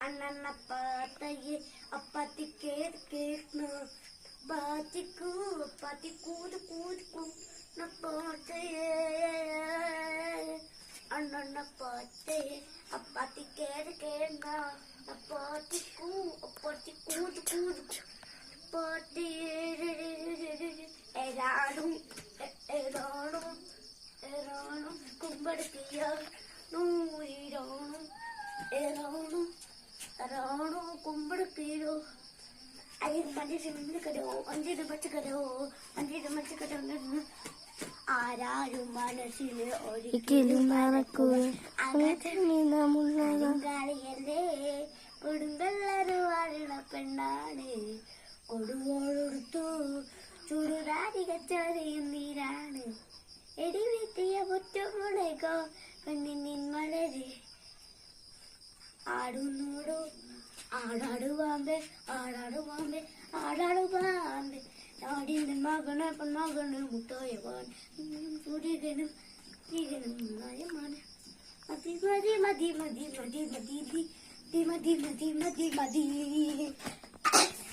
അണ്ണപ്പാത്തയെ അപ്പാത്തി കേൾക്കുന്ന പാത്തിക്കൂ അപ്പാത്തി കൂത് പാത്തയെ അണ്ണപ്പാത്തയെ അപ്പാത്തി കേൾക്കുന്ന പാത്തിക്കൂ അപ്പാത്തി കൂത് പാത്തയെ ഏതാണും കുമ്പടത്തിയ നൂയിരാണും ഏറാണു കുമ്പടത്തിയോ അഞ്ചിന് പച്ചക്കരോ ആരാരും മനസ്സില് ഒരിക്കലും മറക്കൂലേ കൊടുങ്കല്ലറ് വാഴണ പെണ്ണാണ് കൊടുവോളെടുത്തു ചുടുരാതി കച്ചറിയും നീരാണ് എടി വീട്ടിയ മുറ്റമുളകോ പെണ്ണിൻ മലരെ ആടുന്നോടോ ആടാടുവാമ്പേ നാടിന്റെ മകന് മുട്ടോയവാൻ സുരികനും നയമാണ് മതി